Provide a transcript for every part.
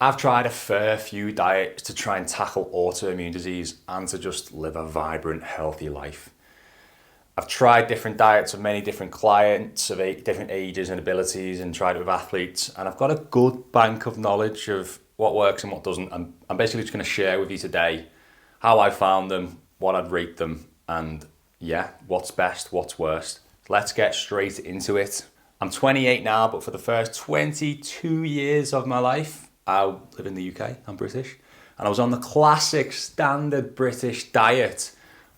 I've tried a fair few diets to try and tackle autoimmune disease and to just live a vibrant, healthy life. I've tried different diets of many different clients of different ages and abilities and tried it with athletes. And I've got a good bank of knowledge of what works and what doesn't. I'm basically just going to share with you today how I found them, what I'd rate them, and yeah, what's best, what's worst. Let's get straight into it. I'm 28 now, but for the first 22 years of my life, I live in the UK, I'm British, and I was on the classic standard British diet,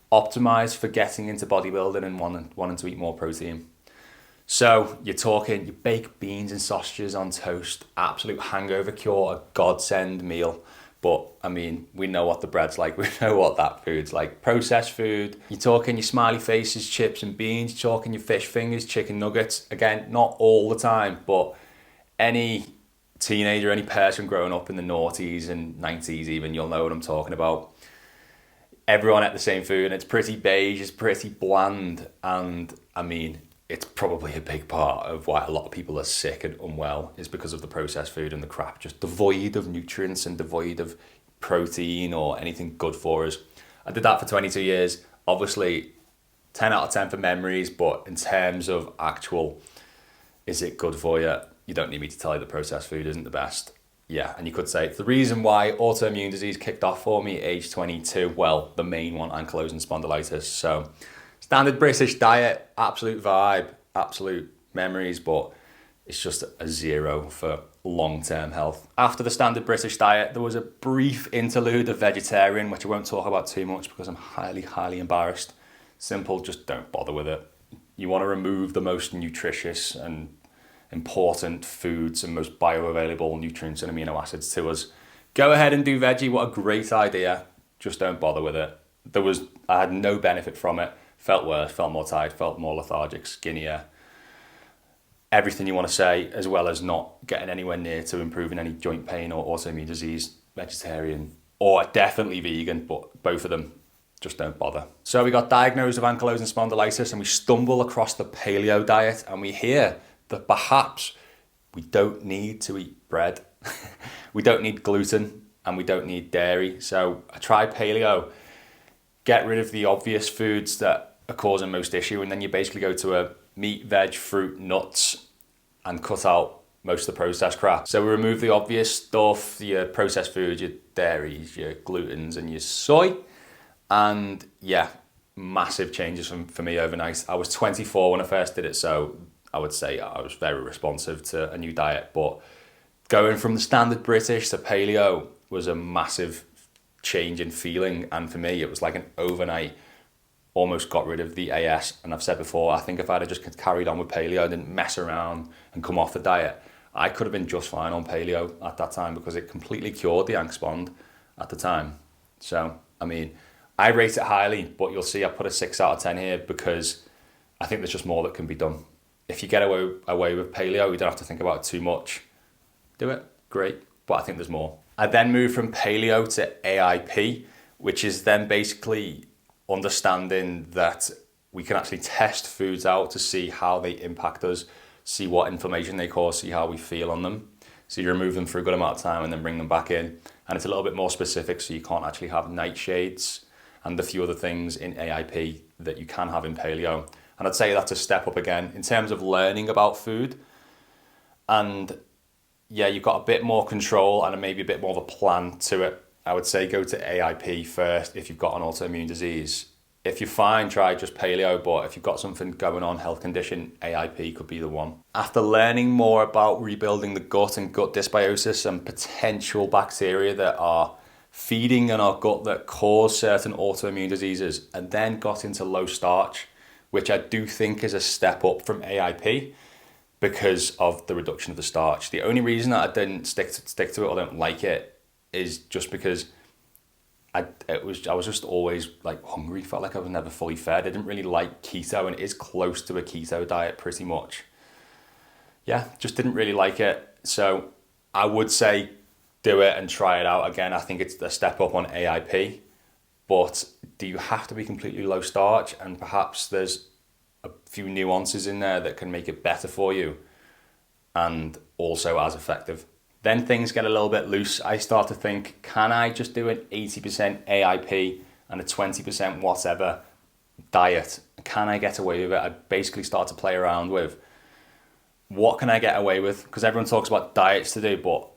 optimized for getting into bodybuilding and wanting to eat more protein. So you're talking, you bake beans and sausages on toast, absolute hangover cure, a godsend meal. But I mean, we know what the bread's like, we know what that food's like. Processed food, you're talking your smiley faces, chips and beans, you're talking your fish fingers, chicken nuggets. Again, not all the time, but any teenager, any person growing up in the noughties and 90s even, you'll know what I'm talking about. Everyone ate the same food and it's pretty beige, it's pretty bland, and I mean, it's probably a big part of why a lot of people are sick and unwell is because of the processed food and the crap, just devoid of nutrients and devoid of protein or anything good for us. I did that for 22 years. Obviously, 10 out of 10 for memories, but in terms of actual, is it good for you? You don't need me to tell you that processed food isn't the best. Yeah, and you could say it's the reason why autoimmune disease kicked off for me at age 22. Well, the main one, ankylosing spondylitis. So standard British diet, absolute vibe, absolute memories, but it's just a zero for long-term health. After the standard British diet, there was a brief interlude of vegetarian, which I won't talk about too much because I'm highly, highly embarrassed. Simple, just don't bother with it. You want to remove the most nutritious and important foods and most bioavailable nutrients and amino acids to us. Go ahead and do veggie, what a great idea. Just don't bother with it. I had no benefit from it. Felt worse, felt more tired, felt more lethargic, skinnier. Everything you want to say, as well as not getting anywhere near to improving any joint pain or autoimmune disease, vegetarian, or definitely vegan, but both of them, just don't bother. So we got diagnosed with ankylosing spondylitis and we stumble across the paleo diet and we hear that perhaps we don't need to eat bread. We don't need gluten and we don't need dairy. So I tried paleo, get rid of the obvious foods that are causing most issue, and then you basically go to a meat, veg, fruit, nuts, and cut out most of the processed crap. So we remove the obvious stuff, your processed foods, your dairies, your glutens, and your soy. And yeah, massive changes for me overnight. I was 24 when I first did it, so I would say I was very responsive to a new diet, but going from the standard British to paleo was a massive change in feeling. And for me, it was like an overnight, almost got rid of the AS. And I've said before, I think if I'd have just carried on with paleo, didn't mess around and come off the diet, I could have been just fine on paleo at that time because it completely cured the Ankylosing at the time. So, I mean, I rate it highly, but you'll see I put a 6 out of 10 here because I think there's just more that can be done. If you get away with paleo, you don't have to think about it too much. Do it, great, but I think there's more. I then moved from paleo to AIP, which is then basically understanding that we can actually test foods out to see how they impact us, see what inflammation they cause, see how we feel on them. So you remove them for a good amount of time and then bring them back in. And it's a little bit more specific, so you can't actually have nightshades and a few other things in AIP that you can have in paleo. And I'd say that's a step up again in terms of learning about food. And yeah, you've got a bit more control and maybe a bit more of a plan to it. I would say go to AIP first if you've got an autoimmune disease. If you're fine, try just paleo, but if you've got something going on, health condition, AIP could be the one. After learning more about rebuilding the gut and gut dysbiosis and potential bacteria that are feeding in our gut that cause certain autoimmune diseases, and then got into low starch, which I do think is a step up from AIP because of the reduction of the starch. The only reason that I didn't stick to it or don't like it is just because I was just always like hungry, felt like I was never fully fed. I didn't really like keto, and it is close to a keto diet pretty much. Yeah, just didn't really like it. So I would say do it and try it out. Again, I think it's a step up on AIP, but do you have to be completely low starch? And perhaps there's a few nuances in there that can make it better for you and also as effective. Then things get a little bit loose. I start to think, can I just do an 80% AIP and a 20% whatever diet? Can I get away with it? I basically start to play around with what can I get away with? Because everyone talks about diets to do, but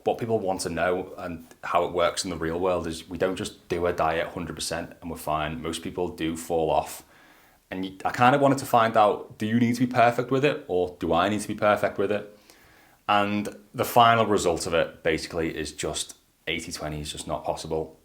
what people want to know and how it works in the real world is we don't just do a diet 100% and we're fine. Most people do fall off. And I kind of wanted to find out, do you need to be perfect with it, or do I need to be perfect with it? And the final result of it basically is just 80-20 is just not possible.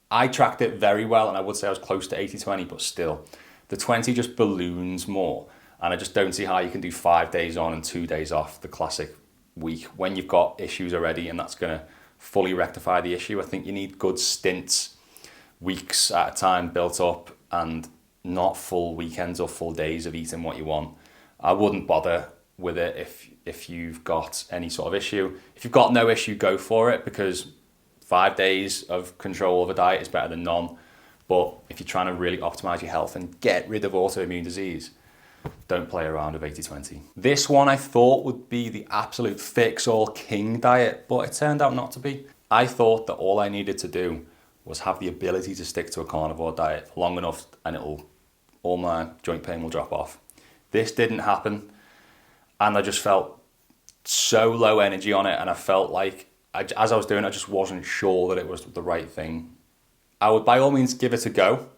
I tracked it very well, and I would say I was close to 80-20, but still, the 20 just balloons more. And I just don't see how you can do 5 days on and 2 days off, the classic week, when you've got issues already, and that's going to fully rectify the issue. I think you need good stints, weeks at a time built up, and not full weekends or full days of eating what you want. I wouldn't bother with it if you've got any sort of issue. If you've got no issue, go for it, because 5 days of control of a diet is better than none. But if you're trying to really optimize your health and get rid of autoimmune disease, don't play around with 80-20. This one I thought would be the absolute fix-all king diet, but it turned out not to be. I thought that all I needed to do was have the ability to stick to a carnivore diet for long enough and all my joint pain will drop off. This didn't happen, and I just felt so low energy on it, and I felt like as I was doing it, I just wasn't sure that it was the right thing. I would by all means give it a go,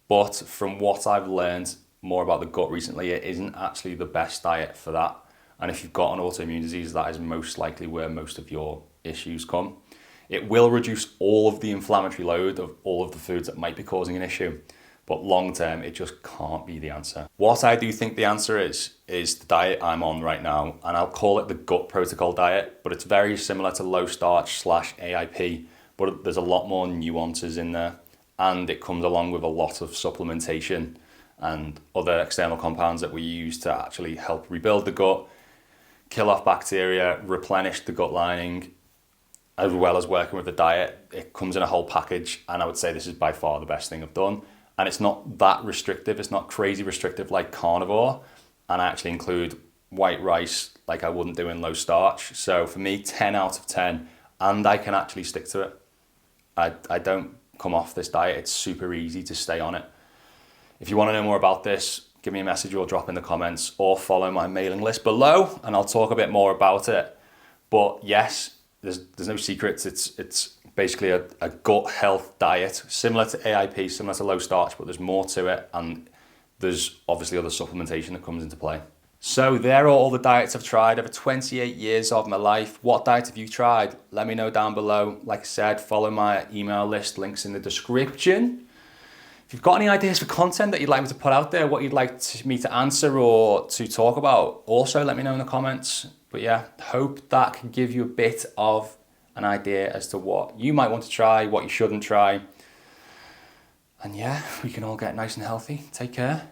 but from what I've learned more about the gut recently, it isn't actually the best diet for that. And if you've got an autoimmune disease, that is most likely where most of your issues come. It will reduce all of the inflammatory load of all of the foods that might be causing an issue, but long term, it just can't be the answer. What I do think the answer is the diet I'm on right now, and I'll call it the gut protocol diet, but it's very similar to low starch / AIP, but there's a lot more nuances in there, and it comes along with a lot of supplementation and other external compounds that we use to actually help rebuild the gut, kill off bacteria, replenish the gut lining, as well as working with the diet. It comes in a whole package, and I would say this is by far the best thing I've done. And it's not that restrictive, it's not crazy restrictive like Carnivore, and I actually include white rice like I wouldn't do in low starch. So for me, 10 out of 10, and I can actually stick to it. I don't come off this diet, it's super easy to stay on it. If you want to know more about this, give me a message or drop in the comments, or follow my mailing list below and I'll talk a bit more about it. But yes, there's no secrets. It's basically a gut health diet, similar to AIP, similar to low starch, but there's more to it, and there's obviously other supplementation that comes into play. So there are all the diets I've tried over 28 years of my life. What diet have you tried? Let me know down below. Like I said, follow my email list, links in the description. If you've got any ideas for content that you'd like me to put out there, what you'd like me to answer or to talk about, also let me know in the comments. But yeah, hope that can give you a bit of an idea as to what you might want to try, what you shouldn't try. And yeah, we can all get nice and healthy. Take care.